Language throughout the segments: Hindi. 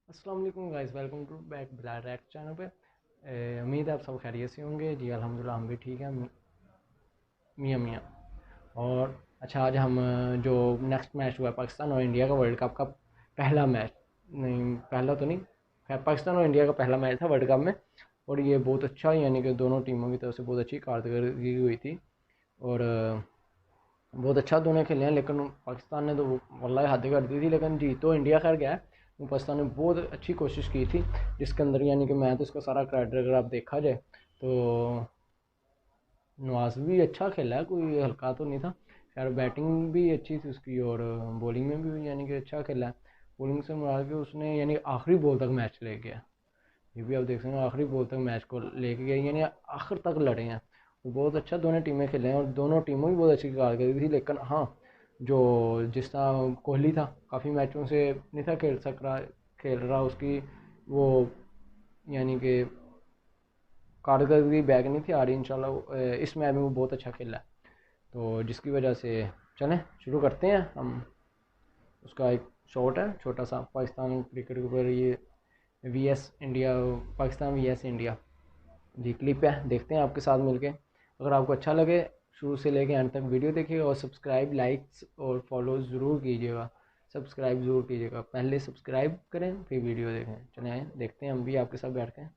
अस्सलाम वालेकुम guys, welcome to back blade rack channel पे। उम्मीद है आप सब खैरियत से होंगे। जी अल्हम्दुलिल्लाह हम भी ठीक हैं, मियाँ मियाँ। और अच्छा, आज हम जो नेक्स्ट मैच हुआ है पाकिस्तान और इंडिया का वर्ल्ड कप का पहला मैच, नहीं पहला तो नहीं, खैर पाकिस्तान और इंडिया का पहला मैच था वर्ल्ड कप में। और ये बहुत अच्छा, यानी कि दोनों टीमों की तरफ से बहुत अच्छी कारकर्दगी हुई थी। और बहुत अच्छा दोनों खेले हैं, लेकिन पाकिस्तान ने तो वल्लाही हद कर दी थी। लेकिन जीत तो इंडिया खैर गया है। पाकिस्तान ने बहुत अच्छी कोशिश की थी, जिसके अंदर यानी कि मैं तो इसका सारा क्रेडिट, अगर आप देखा जाए तो नवाज भी अच्छा खेला है, कोई हल्का तो नहीं था। खैर बैटिंग भी अच्छी थी उसकी, और बॉलिंग में भी यानी कि अच्छा खेला है। बॉलिंग से मुराद के उसने यानी आखिरी बॉल तक मैच ले गया। ये भी आप देख सकते हैं, आखिरी बॉल तक मैच को लेके गए, यानी आखिर तक लड़े हैं। वो बहुत अच्छा दोनों टीमें खेले हैं, और दोनों टीमों की बहुत अच्छी कारकर्दगी थी। लेकिन हाँ, जो जिस तरह कोहली था, काफ़ी मैचों से नहीं था खेल रहा उसकी वो यानी कि कारकर्दगी बैक नहीं थी आ रही। इंशाल्लाह इस मैच में वो बहुत अच्छा खेला है, तो जिसकी वजह से चलें शुरू करते हैं हम। उसका एक शॉट है छोटा सा पाकिस्तान क्रिकेट के ऊपर, ये v s India, Pakistan v s India जी क्लिप है, देखते हैं आपके साथ मिलके। अगर आपको अच्छा लगे, शुरू से लेके एंड तक वीडियो देखिएगा, और सब्सक्राइब, लाइक्स और फॉलो ज़रूर कीजिएगा। सब्सक्राइब ज़रूर कीजिएगा, पहले सब्सक्राइब करें फिर वीडियो देखें। चले आए देखते हैं हम भी आपके साथ बैठ के।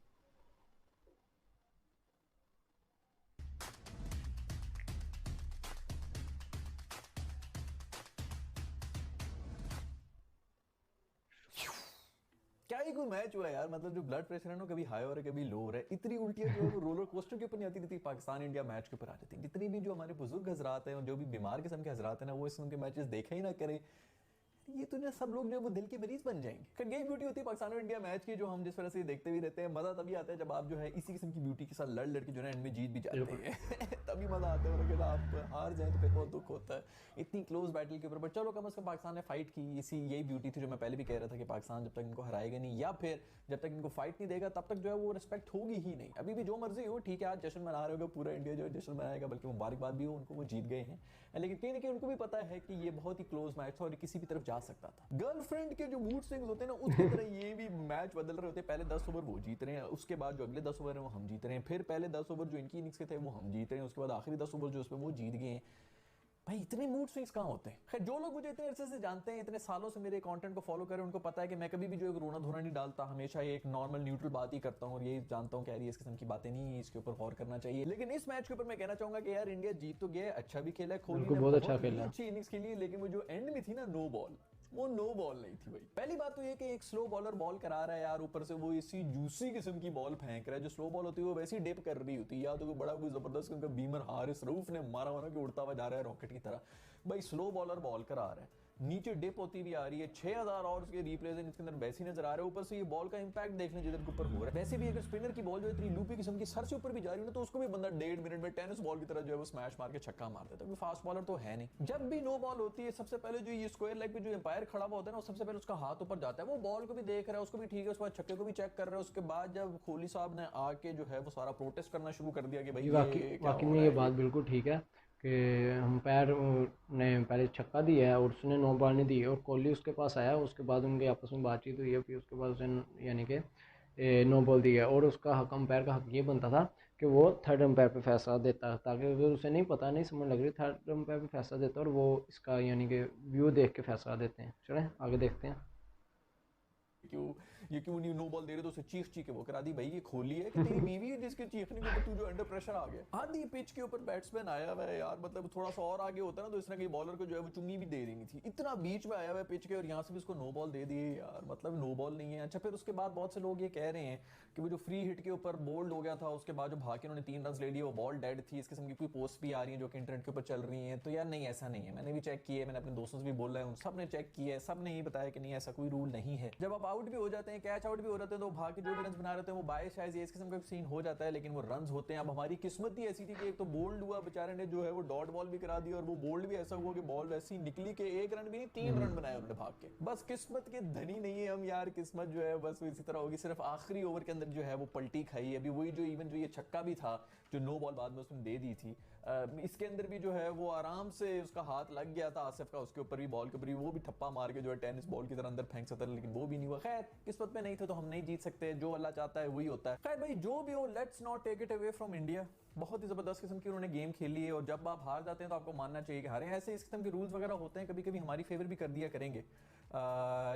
क्या ही कोई मैच हुआ यार। मतलब जो ब्लड प्रेशर है ना, कभी हाई हो रहा है कभी लो हो रहा है। इतनी उल्टियां जो है वो रोलर कोस्टर के ऊपर नहीं आती रहती, पाकिस्तान इंडिया मैच के ऊपर आ जाती है। जितनी भी जो हमारे बुजुर्ग हजरात हैं और जो भी बीमार किस्म के हजरात हैं ना, वो इस किस्म के मैचेस देखा ही ना करें। ये तो ना सब लोग जो है वो दिल के मरीज बन जाएंगे। खैर यही ब्यूटी होती है पाकिस्तान और इंडिया मैच की, जो हम जिस तरह से देखते भी रहते हैं। मजा तभी आता है जब आप जो है इसी किस्म की ब्यूटी के साथ लड़ लड़ के जो है एंड में जीत भी जाते बिल्कुल। हैं। तभी मजा आता है, और अगर आप हार जाए तो फिर बहुत दुख होता है इतनी क्लोज बैटल के ऊपर। बट चलो, कम अज कम पाकिस्तान ने फाइट की। इसी यही ब्यूटी थी जो मैं पहले भी कह रहा था कि पाकिस्तान जब तक इनको हराएगा नहीं, या फिर जब तक इनको फाइट नहीं देगा, तब तक जो है वो रिस्पेक्ट होगी ही नहीं। अभी भी जो मर्जी हो, ठीक है आज जश्न मना रहे होगा, पूरा इंडिया जो है जश्न मनाएगा, बल्कि मुबारकबाद भी हो उनको, वो जीत गए हैं। लेकिन कहीं ना कहीं उनको भी पता है कि ये बहुत ही क्लोज मैच था और किसी भी तरफ जा सकता था। गर्लफ्रेंड के जो मूड स्विंग्स होते हैं ना, उसकी तरह ये भी मैच बदल रहे होते हैं। पहले 10 ओवर वो जीत रहे हैं, उसके बाद जो अगले 10 ओवर है वो हम जीत रहे हैं, फिर पहले 10 ओवर जो इनकी इनिंग्स के थे वो हम जीत रहे हैं, उसके बाद आखिरी 10 ओवर जो उसमें वो जीत गए हैं। भाई इतने मूड स्विंग्स कहाँ होते हैं। खैर जो लोग मुझे इतने अरसे से जानते हैं, इतने सालों से मेरे कंटेंट को फॉलो करें, उनको पता है कि मैं कभी भी जो एक रोना धोना नहीं डालता, हमेशा ये एक नॉर्मल न्यूट्रल बात ही करता हूँ, और यही जानता हूँ कि यार ये इस किस्म की बातें नहीं है, इसके ऊपर गौर करना चाहिए। लेकिन इस मैच के ऊपर मैं कहना चाहूंगा कि यार इंडिया जीत तो गया, अच्छा भी खेला है, कोहली बिल्कुल ने बहुत अच्छा बहुत ही खेला है। अच्छी इनिंग्स खेली है। लेकिन वो जो एंड में थी ना, नो बॉल, वो नो बॉल नहीं थी भाई। पहली बात तो ये कि एक स्लो बॉलर बॉल करा रहा है यार, ऊपर से वो इसी जूसी किस्म की बॉल फेंक रहा है। जो स्लो बॉल होती है वो वैसी डिप कर रही होती है, या तो बड़ा कोई जबरदस्त उनका बीमर हारिस रऊफ ने मारा मारा के उड़ता हुआ जा रहा है रॉकेट की तरह। भाई स्लो बॉलर बॉल करा रहा है, नीचे डिप होती भी आ रही है, 6000 और के रिप्लेस इसके अंदर वैसे नजर आ रहा है। ऊपर से ये बॉल का इंपैक्ट देख लें जिधर के ऊपर हो रहा है। वैसे भी अगर स्पिनर की बॉल जो इतनी लूपी किस्म की सर से ऊपर भी जा रही है ना, तो उसको भी बंदा 1.5 मिनट में टेनिस बॉल की तरह जो है वो स्मैश मार के छक्का मार देता है। फास्ट बॉलर तो है नहीं। जब भी नो बॉल होती है, सबसे पहले जो ये स्क्वायर लेग पे जो एम्पायर खड़ा हुआ होता है ना, सबसे पहले उसका हाथ ऊपर जाता है, वो बॉल को भी देख रहा है, उसको भी ठीक है, उसके बाद छक्के को भी चेक कर रहा है। उसके बाद जब कोहली साहब ने आके जो है वो सारा प्रोटेस्ट करना शुरू कर दिया कि भाई जी वाकई ये क्या वाकई हो में रहा ये है बात ये। बिल्कुल ठीक है कि अंपायर ने पहले छक्का दिया है और उसने नो बॉल नहीं दी, और कोहली उसके पास आया, उसके बाद उनके आपस में बातचीत हुई है, फिर उसके बाद उसने यानी कि नो बॉल दिया। और उसका हक, अंपायर का हक ये बनता था कि वो थर्ड अंपायर पे फैसला देता, ताकि अगर उसे नहीं पता, नहीं समझ लग रही, थर्ड अंपायर पे फैसला देता और वो इसका यानी कि व्यू देख के फैसला देते हैं। चलें आगे देखते हैं। क्यों ये क्यों नहीं नो बॉल दे रहे, तो उसे चीख चीख के वो करा दी। भाई ये खोली है कि तेरी बीवी है जिसके चीखने के ऊपर तू जो अंडर प्रेशर आ गया। आधी पिच के ऊपर बैट्समैन आया हुआ है यार, मतलब थोड़ा सा और आगे होता ना तो इसने कहीं बॉलर को जो है वो चुंगी भी दे देनी थी। इतना बीच में आया हुआ है पिच के, और यहाँ से भी उसको नो बॉल दे दिए यार, मतलब नो बॉल नहीं है। अच्छा फिर उसके बाद बहुत से लोग ये कह रहे हैं कि वो जो फ्री हिट के ऊपर बोल्ड हो गया था, उसके बाद जो भाग के उन्होंने 3 रन ले लिए, वो बॉल डेड थी। इस किस्म की कोई पोस्ट भी आ रही है जो कि इंटरनेट के ऊपर चल रही है। तो यार नहीं, ऐसा नहीं है। मैंने भी चेक किया है, मैंने अपने दोस्तों से भी बोला है, उन सब ने चेक किया है, सब ने ही बताया कि नहीं ऐसा कोई रूल नहीं है। जब आप आउट भी हो जाते हैं, कैच आउट भी हो जाते हैं, तो भाग के जो भी रन बना रहे थे वो बाय शायद इस किस्म का सीन हो जाता है, लेकिन वो रन होते हैं। अब हमारी किस्मत ही ऐसी थी कि एक तो बोल्ड हुआ, बेचारे ने जो है वो डॉट बॉल भी करा दी, और वो बोल्ड भी ऐसा हुआ कि बॉल वैसी निकली कि 1 रन भी नहीं 3 रन बनाए हमने भाग के। बस किस्मत के धनी नहीं है हम यार, किस्मत जो है बस इसी तरह होगी। सिर्फ आखिरी ओवर के अंदर जो है वो पलटी खाई। अभी वही जो इवन जो ये छक्का भी था, जो नो बॉल बाद में उसने दे दी थी। इसके अंदर भी जो है वो आराम से उसका हाथ लग गया था आसिफ का, उसके ऊपर भी बॉल के ऊपर भी, वो भी ठप्पा मार के जो है टेनिस बॉल की तरह अंदर फेंक सकता था, लेकिन वो भी नहीं हुआ। खैर किस्मत में नहीं थे तो हम नहीं जीत सकते, जो अल्लाह चाहता है वही होता है। खैर भाई जो भी हो, let's not take it away from India. बहुत ही जबरदस्त किस्म की उन्होंने गेम खेली है, और जब आप हार जाते हैं तो आपको मानना चाहिए कि हारे। ऐसे इस किस्म के रूल्स वगैरह होते हैं, कभी कभी हमारी फेवर भी कर दिया करेंगे।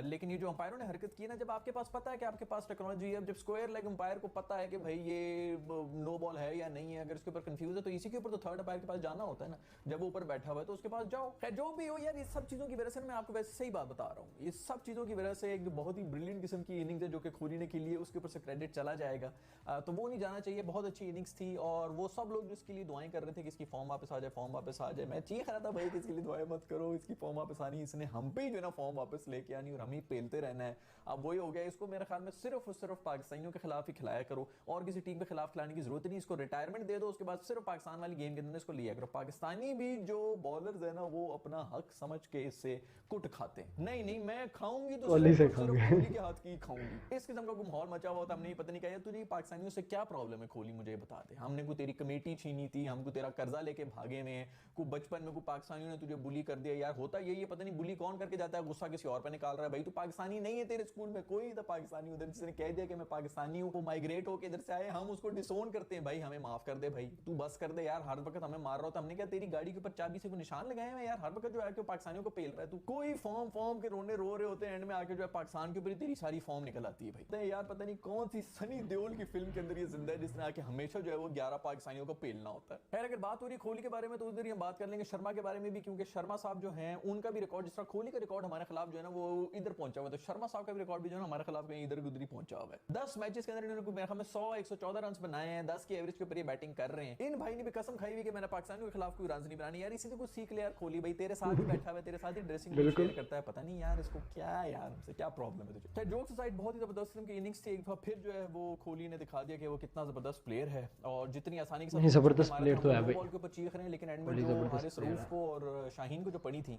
लेकिन ये जो अंपायरों ने हरकत की ना, जब आपके पास पता है कि आपके पास टेक्नोलॉजी है, जब स्क्वायर लेग अंपायर को पता है कि भाई ये नो बॉल है या नहीं है, अगर इसके ऊपर कंफ्यूज है तो इसी के ऊपर तो थर्ड अंपायर के पास जाना होता है ना, जब वो ऊपर बैठा हुआ है तो उसके पास जाओ। खैर जो भी हो यार, ये सब चीज़ों की वजह से मैं आपको वैसे सही बात बता रहा हूँ, ये सब चीज़ों की वजह से एक बहुत ही ब्रिलियंट किस्म की इनिंग्स है जो कि कोहली ने खेली है, उसके ऊपर से क्रेडिट चला जाएगा। तो वो नहीं जाना चाहिए, बहुत अच्छी इनिंग्स थी, और वो सब लोग जिसके लिए दुआएं कर रहे थे कि इसकी फॉर्म वापस आ जाए, फॉर्म वापस आ जाए। मैं चीख रहा था भाई कि इसके लिए दुआएं मत करो, इसकी फॉर्म वापस आनी, इसने हम पे ही जो है ना फॉर्म वापस लेके आनी और हम ही पेलते रहना है। अब वही हो गया, इसको मेरे ख्याल में सिर्फ और सिर्फ पाकिस्तानियों के खिलाफ ही खिलाया करो, और किसी टीम के खिलाफ खिलाने की जरूरत नहीं। इसको रिटायरमेंट दे दो, उसके बाद सिर्फ पाकिस्तान वाली गेम के अंदर इसको लिया करो। पाकिस्तानी भी जो बॉलर्स है ना, वो अपना हक समझ के इससे कुट खाते हैं। नहीं मैं खाऊंगी तो सिर्फ कोहली के हाथ की खाऊंगी। इस किस्म का कोई माहौल मचा हुआ था, हमने पता नहीं कहा तुझे पाकिस्तानियों से क्या प्रॉब्लम है कोहली, मुझे बता दे। हमने को तेरी कमेटी छीनी थी, हमको तेरा कर्जा लेके भागे में, को बचपन में को पाकिस्तानियों ने तुझे बुली कर दिया। यार होता यही है, पता नहीं बुली कौन करके जाता है, गुस्सा किसी और पे निकाल रहा है। भाई तू पाकिस्तानी नहीं है, तेरे स्कूल में कोई था पाकिस्तानी उधर जिसने कह दिया कि मैं पाकिस्तानी हूँ, वो माइग्रेट होकर इधर से आए, हम उसको डिसोन करते हैं। भाई हमें माफ कर दे भाई, तू बस कर दे यार, हर वक्त हमें मार रहा होता। हमने क्या तेरी गाड़ी के ऊपर चाबी से कोई निशान लगाए हैं यार, हर वक्त जो है कि पाकिस्तानियों को पेल रहा है तू। कोई फॉर्म के रोने रो रहे होते हैं, एंड में आके जो है पाकिस्तान के ऊपर तेरी सारी फॉर्म निकल आती है। भाई यार पता नहीं कौन सी सनी देओल की फिल्म के अंदर ये जिंदा है जिसने आके हमेशा जो है वो 11 पाकिस्तानियों को पेलना होता है। खैर अगर बात हो रही है कोहली के बारे में तो उधर हम बात कर लेंगे शर्मा के बारे में भी, क्योंकि शर्मा साहब जो हैं उनका भी रिकॉर्ड, जिस तरह कोहली का रिकॉर्ड हमारे खिलाफ जो है ना वो इधर पहुंचा हुआ है, तो शर्मा साहब का भी रिकॉर्ड भी जो है हमारे खिलाफ कहीं इधर उधर ही पहुंचा हुआ है। 10 मैचेस के अंदर इन्होंने मेरे ख्याल में 100-114 रन बनाए हैं, 10 की एवरेज के ऊपर ये बैटिंग कर रहे हैं। इन भाई ने भी कसम खाई हुई कि मैंने पाकिस्तानियों के खिलाफ कोई रन नहीं बनानी। यार इसी से कुछ सीख ले यार कोहली भाई, तेरे साथ ही बैठा हुआ है, तेरे साथ ही ड्रेसिंग रूम शेयर करता है, पता नहीं यार इसको क्या यार हमसे क्या प्रॉब्लम है तुझे। जोक्स असाइड बहुत ही जबरदस्त किस्म की इनिंग्स थी। एक बार फिर जो है वो कोहली ने दिखा दिया कि वो कितना जबरदस्त प्लेयर है, और जितनी आसानी के साथ जबरदस्त प्लेयर तो है भाई, बॉल के ऊपर चीख रहे हैं, लेकिन एंड में जो हारिस रऊफ को और शाहीन को जो पड़ी थी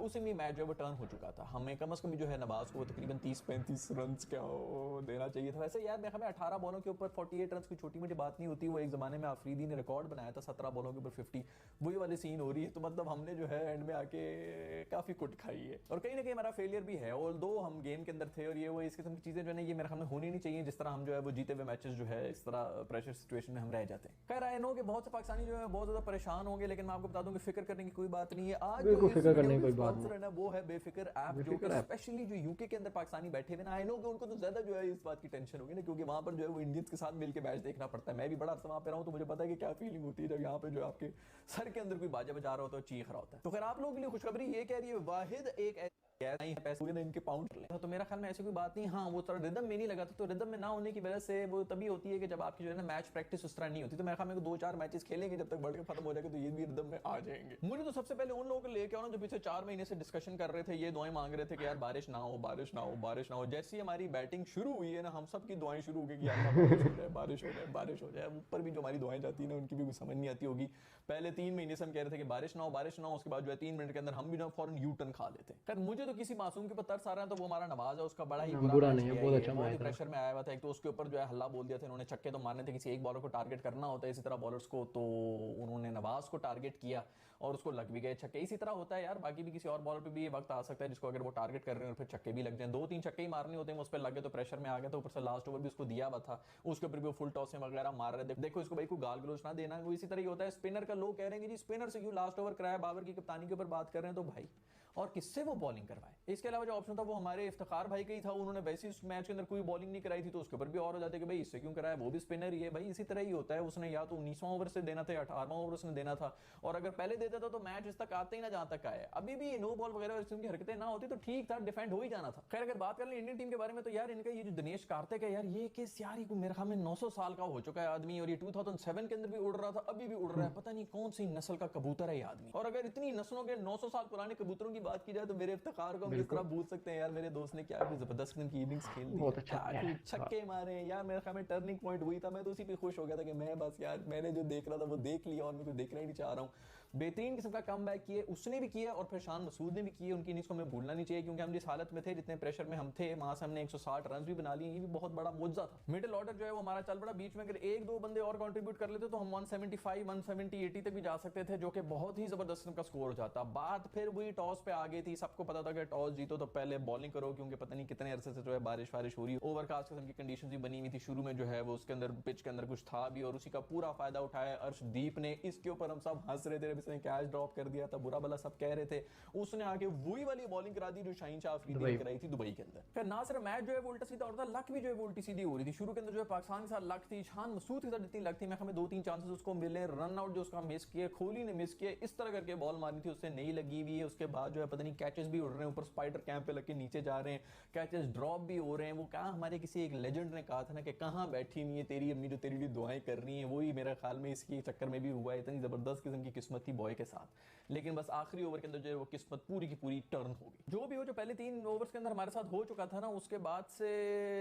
उसी में मैच जो है वो टर्न हो चुका था। हमें कम से कम जो है नवाज को तकरीबन 30-35 रन क्या देना चाहिए था। वैसे यार मैं हमें 18 बॉलों के ऊपर 48 रन कोई छोटी मोटी बात नहीं होती, वो एक जमाने में आफरीदी ने रिकॉर्ड बनाया था 17 बॉलों के ऊपर 50, वही वाली सीन हो रही है। तो मतलब हमने जो है एंड में आके काफी कुट खाई है, और कहीं ना कहीं हमारा फेलियर भी है। और दो हम गेम के अंदर थे, और ये वो इस किस्म की चीजें जो है ये मेरे ख्याल में होनी नहीं चाहिए, जिस तरह हम जो है वो जीते हुए मैचेस जो है इस तरह प्रेशर सिचुएशन में हम रह जाते हैं। खैर आई नो कि बहुत से पाकिस्तानी जो है बहुत ज्यादा परेशान होंगे, लेकिन मैं आपको बता दूं कि फिक्र करने की कोई बात नहीं है। आज बिल्कुल फिक्र करने की कोई बात नहीं है ना, वो है बेफिक्र ऐप, जो कि स्पेशली जो यूके के अंदर पाकिस्तानी बैठे हुए ना, आई नो कि उनको तो ज्यादा जो है इस बात की टेंशन होगी ना, क्योंकि वहां पर जो है वो इंडियंस के साथ मिलकर मैच देखना पड़ता है। मैं भी बड़ा अरसा वहां पे रहा हूं, तो मुझे पता है कि क्या फीलिंग होती है जब यहाँ पे जो है आपके सर के अंदर कोई बाजा बजा रहा होता है, चीख रहा होता है। तो खैर आप लोगों के लिए खुशखबरी ये कह रही है, वाहिद एक नहीं है पैसे ना इनके पाउंड ले, तो मेरा ख्याल में ऐसी कोई बात नहीं। हाँ वो थोड़ा रिदम में नहीं लगा था, तो रिदम में ना होने की वजह से वो तभी होती है कि जब आपकी जो है ना मैच प्रैक्टिस उस तरह नहीं होती। तो मेरे ख्याल में 2-4 मैचेस खेलेंगे, जब तक वर्ल्ड कप खत्म हो जाएगा तो ये भी रिदम में आ जाएंगे। मुझे तो सबसे पहले उन लोगों को लेके आना जो पिछले 4 महीने से डिस्कशन कर रहे थे, ये दुआएं मांग रहे थे कि यार बारिश ना हो, बारिश ना हो, बारिश ना हो। जैसे ही हमारी बैटिंग शुरू हुई है ना, हम सब की दुआएं शुरू हो गई कि यार बारिश हो जाए, बारिश हो जाए, बारिश हो जाए। ऊपर भी जो हमारी दुआएं जाती है ना, उनकी भी कुछ समझ नहीं आती होगी। पहले 3 महीने से हम कह रहे थे कि बारिश ना हो, बारिश ना हो, उसके बाद जो है 3 मिनट के अंदर हम भी ना फौरन यू टर्न खा लेते हैं। खैर मुझे तो किसी मासूम के तरस आ रहा है, तो वो हमारा नवाज है, उसका बड़ा ही बुरा नहीं है, बहुत अच्छा मैच था, प्रेशर में आया हुआ था। एक तो उसके ऊपर जो है हल्ला बोल दिया था, इन्होंने छक्के तो मारने थे, किसी एक बॉलर को टारगेट करना होता है इसी तरह बॉलर्स को, तो उन्होंने नवाज को टारगेट किया और उसको लग भी गए छक्के। इसी तरह होता है यार, बाकी भी किसी और बॉलर पे भी ये वक्त आ सकता है जिसको अगर वो टारगेट कर रहे हैं और फिर छक्के भी लग जाए। 2-3 छक्के ही मारने होते हैं, उस पर लग गए तो प्रेशर में आ गया, तो ऊपर से लास्ट ओवर भी उसको दिया हुआ था, उसके ऊपर भी वो फुल टॉस वगैरह मार रहे थे। देखो इसको भाई को गाल गलोच ना देना, वो इसी तरह ही होता है। स्पिनर का लोग कह रहे हैं कि जी स्पिनर से क्यों लास्ट ओवर कराया, बाबर की कप्तानी के ऊपर बात कर रहे हैं, तो भाई और किससे वो बॉलिंग करवाए। इसके अलावा जो ऑप्शन था वो हमारे इफ्तिखार भाई का ही था, उन्होंने वैसे इस मैच के अंदर कोई बॉलिंग नहीं कराई थी, तो उसके ऊपर भी और हो जाते कि भाई इससे क्यों कराया, वो भी स्पिनर ही है। भाई इसी तरह ही होता है, उसने या तो 19वां ओवर से देना था या 18वां ओवर उसने देना था, और अगर पहले देता था तो मैच इस तक आते ही ना जहां तक आया। अभी भी नो बॉल वगैरह इस की हरकतें ना होती तो ठीक था, डिफेंड हो ही जाना था। खैर अगर बात कर ले इंडियन टीम के बारे में, तो यार इनका ये जो दिनेश कार्तिक है यार, ये किस यार मेरे ख्याल में 900 साल का हो चुका है आदमी, और ये 2007 के अंदर भी उड़ रहा था, अभी भी उड़ रहा है, पता नहीं कौन सी नस्ल का कबूतर है ये आदमी। और अगर इतनी नस्लों के 900 साल पुराने कबूतरों की बात की जाए तो मेरे इफ्तिखार को हम किस तरह भूल सकते हैं यार। मेरे दोस्त ने क्या जबरदस्त किस्म की इनिंग्स खेल दी, बहुत अच्छा छक्के मारे यार। मेरे ख्याल में टर्निंग पॉइंट हुई था, मैं तो उसी पे खुश हो गया था कि मैं बस यार मैंने जो देख रहा था वो देख लिया, और मैं कुछ देखना ही नहीं चाह रहा हूँ। बेहतरीन किस्म का कम बैक किए, उसने भी किया और फिर शान मसूद ने भी किए। उनकी इनिंग्स को हमें भूलना नहीं चाहिए, क्योंकि हम जिस हालत में थे, जितने प्रेशर में हम थे, वहां से हमने 160 रन भी बना लिए, ये भी बहुत बड़ा मुआवजा था। मिडिल ऑर्डर जो है वो हमारा चल पड़ा, बीच में अगर एक दो बंदे और कंट्रीब्यूट कर लेते तो हम 175, 170, 80 तक भी जा सकते थे, जो कि बहुत ही जबरदस्त का स्कोर हो जाता। बात फिर वही टॉस पे आ गई थी। सबको पता था कि टॉस जीतो तो पहले बॉलिंग करो, क्योंकि पता नहीं कितने अरसे से जो है बारिश वारिश हो रही है, ओवरकास्ट किस्म की कंडीशन भी बनी हुई थी शुरू में जो है वो, उसके अंदर पिच के अंदर कुछ था भी, और उसी का पूरा फायदा उठाया अर्शदीप ने। इसके ऊपर हम सब हंस रहे थे, इसने कैच ड्रॉप कर दिया था, बुरा भला सब कह रहे थे। उसने आके वही वाली बॉलिंग करा दी जो शाहीन शाह अफरीदी ने कराई थी दुबई के अंदर। फिर ना सिर्फ मैच जो है वो उल्टा सीधा होता था, लक भी जो है वो उल्टी सीधी हो रही थी। शुरू के अंदर जो है पाकिस्तान के साथ लक थी, शान मसूद के साथ जितनी लक थी, मैं हमें 2-3 चांसेस उसको मिले, रन आउट जो उसका मिस किए, कोहली ने मिस किए, इस तरह करके बॉल मारनी थी, उससे नहीं लगी हुई है। उसके बाद जो है पता नहीं कैचेस भी उड़ रहे हैं ऊपर, स्पाइडर कैंप पे लग के नीचे जा रहे हैं, कैचेस ड्रॉप भी हो रहे हैं। वो कहाँ हमारे किसी एक लेजेंड ने कहा था ना कि कहाँ बैठी हुई है तेरी अम्मी जो तेरे लिए दुआएं कर रही हैं, वही मेरे ख्याल में इसकी चक्कर में भी हुआ है। इतनी जबरदस्त किस्म की किस्मत थी बॉय के साथ, लेकिन बस आखिरी ओवर के अंदर जो है वो किस्मत पूरी की पूरी टर्न हो गई। जो भी हो, जो पहले 3 ओवर्स के अंदर हमारे साथ हो चुका था ना, उसके बाद से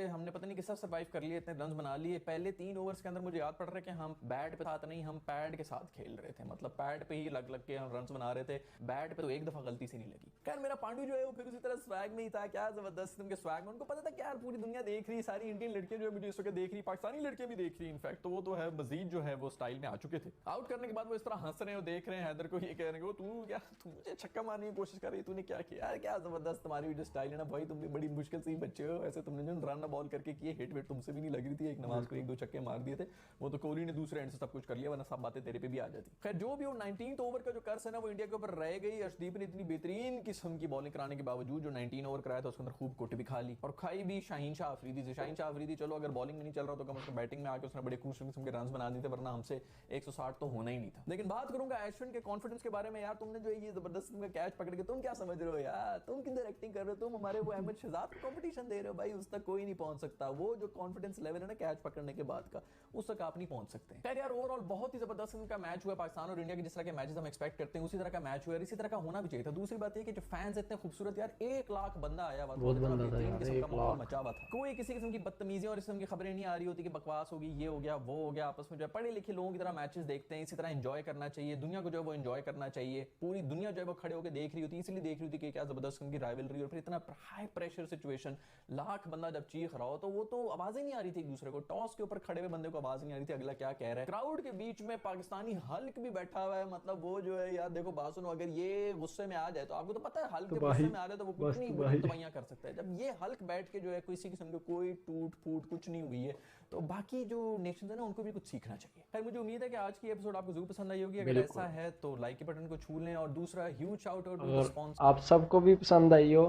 हमने पता नहीं किस तरह सर्वाइव कर लिए, इतने रन बना लिए। पहले 3 ओवर्स के अंदर मुझे याद पड़ रहा है कि हम बैट पे साथ नहीं, हम पैड के साथ खेल रहे थे, मतलब पैड पे ही लग लग के हम रन बना रहे थे, बैट पे तो एक दफा गलती से नहीं लगी। खैर मेरा पांडु जो है वो फिर उसी तरह स्वैग में ही था, क्या जबरदस्त उनके स्वैग में। उनको पता था कि यार पूरी दुनिया देख रही, सारी इंडियन लड़कियां जो है मुझे इस वक्त देख रही, पाकिस्तानी लड़कियां भी देख रही इनफैक्ट, तो वो तो है मजीद जो है वो स्टाइल में आ चुके थे। आउट करने के बाद वो इस तरह हंस रहे हैं, देख रहे हैं हैदर को, ये कह रहे हैं तू क्या, तू मुझे छक्का मारने की कोशिश कर रही, तूने क्या किया यार, क्या जबरदस्त तुम्हारी जो स्टाइल है ना भाई, तुम भी बड़ी मुश्किल से ही बच्चे हो। ऐसे तुमने जो रन बॉल करके किए, हिट विट तुमसे भी नहीं लग रही थी, एक नवाज को 1-2 छक्के मार दिए थे, वो तो कोहली ने दूसरे एंड से सब कुछ कर लिया, वरना सब बातें तेरे पे भी आ जाती। खैर जो भी हो, 19th ओवर का जो कर्स है ना वो इंडिया के ऊपर रह गई। अर्शदीप ने इतनी बेहतरीन किस्म की बॉलिंग कराने के बावजूद जो 19 ओवर कराया था उसके अंदर खूब कुट भी खा ली, और खाई भी शाहीन शाह अफरीदी से। शाहीन शाह अफरीदी चलो अगर बॉलिंग में नहीं चल रहा तो कम से कम बैटिंग में आके उसने बड़े खूबसूरत किस्म के रन बना दिए थे, वरना हमसे 160 तो होना ही नहीं था। लेकिन बात करूंगा अश्विन के कॉन्फिडेंस के बारे में। यार तुमने जो ये जबरदस्त कैच पकड़ के, तुम क्या समझ रहे हो यार, तुम किधर एक्टिंग कर रहे हो, तुम हमारे वो अहमद शहजाद को कंपटीशन दे रहे हो भाई, उस तक कोई नहीं पहुंच सकता। वो जो कॉन्फिडेंस लेवल है ना कैच पकड़ने के बाद का, उस तक आप नहीं पहुंच सकते। खैर यार ओवरऑल बहुत ही जबरदस्त इनका मैच हुआ, पाकिस्तान और इंडिया के जिस तरह के मैचेस हम एक्सपेक्ट करते हैं उसी तरह का मैच हुआ, इसी तरह का होना भी चाहिए था। दूसरी बात ये कि जो फैंस इतने खूबसूरत, यार 1 लाख बंदा आया हुआ था, बेहतरीन किस्म का माहौल मचा हुआ था, कोई किसी किस्म की बदतमीजी और इस किस्म की खबरें नहीं आ रही होती कि बकवास होगी, ये हो गया वो हो गया। आपस में जो पढ़े लिखे लोगों की तरह मैचेस देखते हैं, इसी तरह एंजॉय करना चाहिए, दुनिया को जो है वो एंजॉय करना चाहिए। पूरी दुनिया जो है वो खड़े होकर देख रही होती, इसलिए देख रही होती कि क्या जबरदस्त उनकी राइवलरी, और फिर इतना हाई प्रेशर सिचुएशन, लाख बंदा जब चीख रहा हो तो वो तो आवाजें नहीं आ रही थी एक दूसरे को, टॉस के ऊपर खड़े हुए बंदे को आवाज नहीं आ रही थी अगला क्या कह रहा है। क्राउड के बीच में पाकिस्तानी हल्क भी बैठा हुआ है, मतलब वो जो है यार देखो बात सुनो, अगर ये गुस्से में आ जाए तो आपको तो पता है हल्क जब गुस्से में आ रहा है तो वो कितनी बड़ी तबाहियां कर सकता है। जब ये हल्क बैठ के जो है किसी किस्म की कोई टूट फूट कुछ नहीं हुई है, तो बाकी जो नेशन है ना उनको भी कुछ सीखना चाहिए। खैर मुझे उम्मीद है कि आज की एपिसोड आपको जरूर पसंद आई होगी, अगर ऐसा है तो लाइक के बटन को छू लें, और दूसरा huge shout out to sponsor. आप सबको भी पसंद आई हो,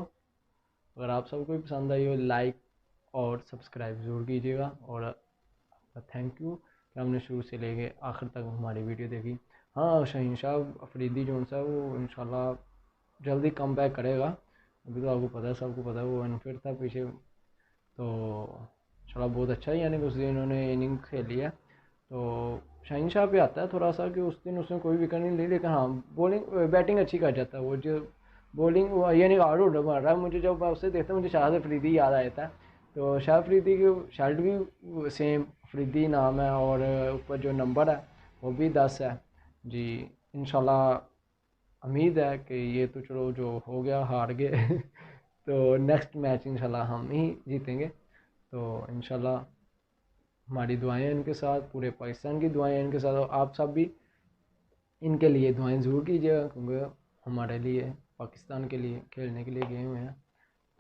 अगर आप सबको भी पसंद आई हो, लाइक और सब्सक्राइब जरूर कीजिएगा। और थैंक यू कि हमने शुरू से लेके आखिर तक हमारी वीडियो देखी। हाँ शाहीन शाह अफरीदी जो सा वो इंशाल्लाह जल्दी कम बैक करेगा, अभी तो आपको पता है, सबको पता है वो अनफिट था पीछे, तो इंशाल्लाह बहुत अच्छा ही, यानी कि उस दिन उन्होंने इनिंग खेली है। तो शाहीन शाह पे आता है थोड़ा सा कि उस दिन उसने कोई विकेट नहीं ली, लेकिन हाँ बॉलिंग बैटिंग अच्छी कर जाता है वो, जो बॉलिंग यानी आउट ऑर्डर मार रहा है। मुझे जब मैं उससे देखता हूँ मुझे शाहिद अफरीदी याद आया था, तो शाहिद अफरीदी की शर्ट भी सेम अफरीदी नाम है, और ऊपर जो नंबर है वो भी 10 है जी। इंशाल्लाह उम्मीद है कि ये तो चलो जो हो गया हार गए तो नेक्स्ट मैच इंशाल्लाह हम ही जीतेंगे। तो इंशाल्लाह हमारी दुआएं इनके साथ, पूरे पाकिस्तान की दुआएं इनके साथ, और आप सब भी इनके लिए दुआएं ज़रूर कीजिएगा, क्योंकि हमारे लिए पाकिस्तान के लिए खेलने के लिए गए हुए हैं।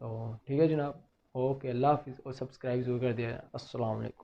तो ठीक है जनाब, ओके, अल्लाह हाफिज़, और सब्सक्राइब ज़रूर कर दिया। अस्सलाम वालेकुम।